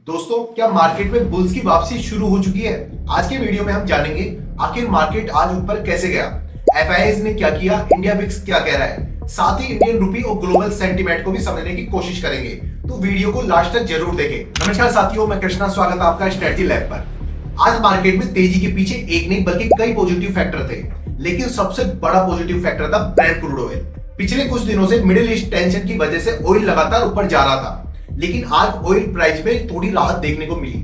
दोस्तों, क्या मार्केट में बुल्स की वापसी शुरू हो चुकी है? आज के वीडियो में हम जानेंगे आखिर मार्केट आज ऊपर कैसे गया, एफआईआई ने क्या किया, इंडिया विक्स क्या कह रहा है, साथ ही इंडियन रूपी और ग्लोबल सेंटीमेंट को भी समझने की कोशिश करेंगे। तो वीडियो को लास्ट तक जरूर देखें। नमस्कार साथियों, मैं कृष्णा, स्वागत है आपका स्ट्रेटजी लैब पर। आज मार्केट में तेजी के पीछे एक नहीं बल्कि कई पॉजिटिव फैक्टर थे, लेकिन सबसे बड़ा पॉजिटिव फैक्टर था ब्रेंट क्रूड ऑयल। पिछले कुछ दिनों से मिडिल ईस्ट टेंशन की वजह से ऑयल लगातार ऊपर जा रहा था, लेकिन आज ऑयल प्राइस में थोड़ी राहत देखने को मिली।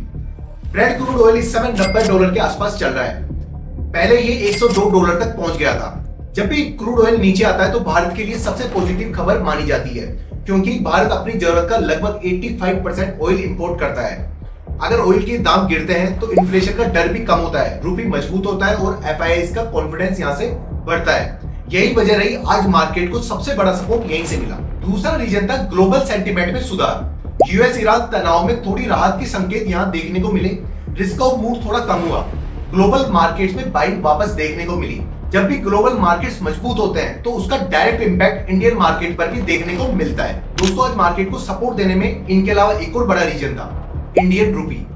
ब्रेंट क्रूड ऑयल इस समय $90 के आसपास चल रहा है। पहले ये $102 तक पहुंच गया था। जब भी क्रूड ऑयल नीचे आता है तो भारत के लिए सबसे पॉजिटिव खबर मानी जाती है, क्योंकि भारत अपनी जरूरत का लगभग 85% ऑयल इंपोर्ट करता है। अगर ऑयल के दाम गिरते हैं तो इन्फ्लेशन का डर भी कम होता है, रूपी मजबूत होता है और एफआईआई का कॉन्फिडेंस यहाँ से बढ़ता है। यही वजह रही आज मार्केट को सबसे बड़ा सपोर्ट यहीं से मिला। दूसरा रीजन था ग्लोबल सेंटीमेंट में सुधार। यूएस ईरान तनाव में थोड़ी राहत के संकेत यहाँ देखने को मिले। रिस्क ऑफ मूव थोड़ा कम हुआ। ग्लोबल मार्केट्स में बाइंग वापस देखने को मिली। जब भी ग्लोबल मार्केट्स मजबूत होते हैं तो उसका डायरेक्ट इंपैक्ट इंडियन मार्केट पर भी देखने को मिलता है। दोस्तों, आज मार्केट को सपोर्ट देने में इनके अलावा एक और बड़ा रीजन था Indian rupee.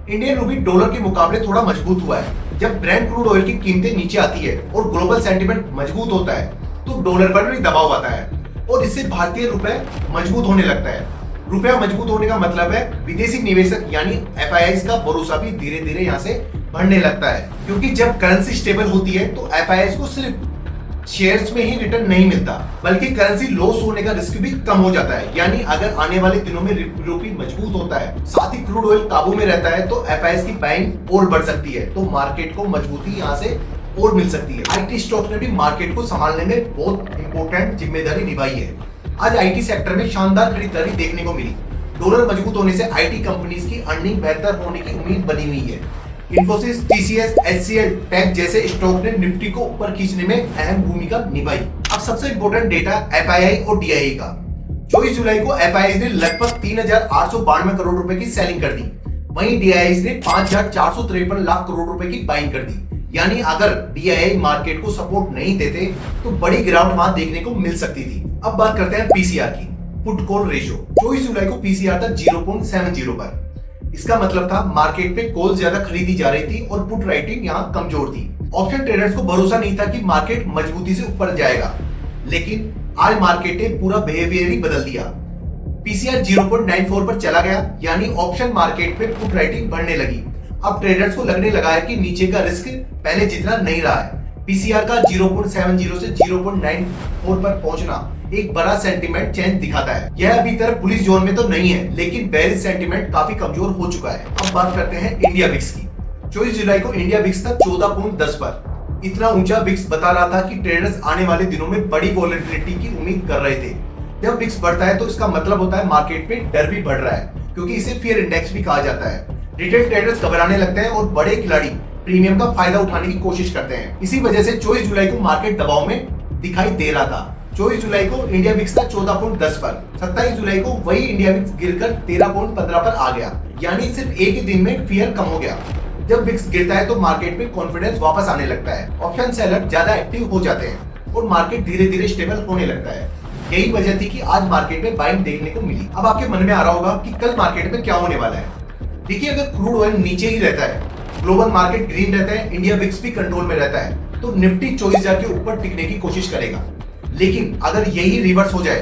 Indian rupee dollar के मुकाबले थोड़ा मजबूत हुआ है। जब ब्रेंट क्रूड ऑयल की कीमतें नीचे आती है और ग्लोबल सेंटीमेंट मजबूत होता है तो डॉलर पर भी दबाव आता है और इससे भारतीय रुपए मजबूत होने लगता है। रुपया मजबूत होने का मतलब है विदेशी निवेशक यानी एफआईआई का भरोसा भी धीरे धीरे यहाँ से बढ़ने लगता है, क्योंकि जब करेंसी स्टेबल होती है तो एफआईआई को सिर्फ शेयर्स में ही रिटर्न नहीं मिलता, बल्कि करेंसी लॉस होने का रिस्क भी कम हो जाता है। यानी अगर आने वाले दिनों में रूपी मजबूत होता है, साथ ही क्रूड ऑयल काबू में रहता है, तो एफआईआई की बाइंग और बढ़ सकती है, तो मार्केट को मजबूती यहाँ से और मिल सकती है। आईटी स्टॉक ने भी मार्केट को संभालने में बहुत इंपॉर्टेंट जिम्मेदारी निभाई है। आज आईटी सेक्टर में शानदार खरीदारी देखने को मिली। डॉलर मजबूत होने से आईटी कंपनीज की अर्निंग बेहतर होने की उम्मीद बनी हुई है। इंफोसिस, टीसीएस, एचसीएल, टेक जैसे स्टॉक ने निफ्टी को ऊपर खींचने में अहम भूमिका निभाई। अब सबसे इंपॉर्टेंट डेटा एफआईआई और डीआईआई का। 24 जुलाई को एफआईआई ने लगभग 3,892 करोड़ रुपए की सेलिंग कर दी, वहीं डीआईआई ने 5,453 लाख करोड़ रुपए की बाइंग कर दी। यानी अगर डीआईआई मार्केट को सपोर्ट नहीं देते तो बड़ी गिरावट वहां देखने को मिल सकती थी। अब बात करते हैं पीसीआर की, पुट कॉल रेशियो। 24 जुलाई को पीसीआर था 0.70 पर। इसका मतलब था मार्केट में कॉल ज्यादा खरीदी जा रही थी और पुट राइटिंग यहाँ कमजोर थी। ऑप्शन ट्रेडर्स को भरोसा नहीं था कि मार्केट मजबूती से ऊपर जाएगा, लेकिन आज मार्केट ने पूरा बिहेवियर ही बदल दिया। पीसीआर 0.94 पर चला गया, यानी ऑप्शन मार्केट में पुट राइटिंग बढ़ने लगी। अब ट्रेडर्स को लगने लगा है कि नीचे का रिस्क पहले जितना नहीं रहा है। पीसीआर का 0.70 से 0.94 पर पहुंचना एक बड़ा सेंटीमेंट चेंज दिखाता है। यह अभी तरफ पुलिस जोन में तो नहीं है, लेकिन बेरिश सेंटीमेंट काफी कमजोर हो चुका है। अब बात करते हैं इंडिया विक्स की। 24 जुलाई को इंडिया विक्स था 14.10 पर। इतना ऊंचा विक्स बता रहा था कि ट्रेडर्स आने वाले दिनों में बड़ी वॉलेटिलिटी की उम्मीद कर रहे थे। जब विक्स बढ़ता है तो इसका मतलब होता है मार्केट में डर भी बढ़ रहा है, क्योंकि इसे फियर इंडेक्स भी कहा जाता है। रिटेल ट्रेडर्स घबराने लगते हैं और बड़े खिलाड़ी प्रीमियम का फायदा उठाने की कोशिश करते हैं। इसी वजह से 24 जुलाई को मार्केट दबाव में दिखाई दे रहा था। 24 जुलाई को इंडिया विक्स था 14.10 पर। 27 जुलाई को वही इंडिया विक्स गिरकर 13.15 पर आ गया, यानी सिर्फ एक ही दिन में फियर कम हो गया। जब विक्स गिरता है तो मार्केट में कॉन्फिडेंस वापस आने लगता है, ऑप्शन सेलर ज्यादा एक्टिव हो जाते हैं और मार्केट धीरे धीरे स्टेबल होने लगता है। यही वजह थी कि आज मार्केट में बाइंग देखने को मिली। अब आपके मन में आ रहा होगा कि कल मार्केट में क्या होने वाला है। देखिए, अगर क्रूड ऑयल नीचे ही रहता है, ग्लोबल मार्केट ग्रीन रहता है, इंडिया विक्स भी कंट्रोल में रहता है, तो निफ्टी 24,000 के ऊपर टिकने की कोशिश करेगा। लेकिन अगर यही रिवर्स हो जाए,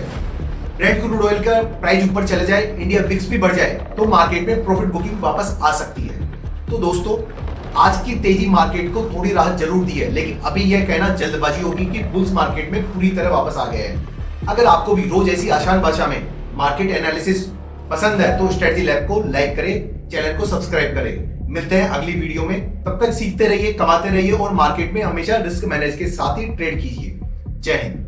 ब्रेंट क्रूड ऑयल का प्राइस ऊपर चले जाए, इंडिया विक्स भी बढ़ जाए, तो मार्केट में प्रॉफिट बुकिंग वापस आ सकती है। तो दोस्तों, आज की तेजी मार्केट को थोड़ी राहत जरूर दी है, लेकिन अभी यह कहना जल्दबाजी होगी कि बुल्स मार्केट में पूरी तरह वापस आ गए हैं। अगर आपको भी रोज ऐसी आसान भाषा में मार्केट एनालिसिस पसंद है तो स्ट्रेटजी लैब को लाइक करें, चैनल को सब्सक्राइब करें। मिलते हैं अगली वीडियो में। तब तक सीखते रहिए, कमाते रहिए और मार्केट में हमेशा रिस्क मैनेज के साथ ही ट्रेड कीजिए। जय हिंद।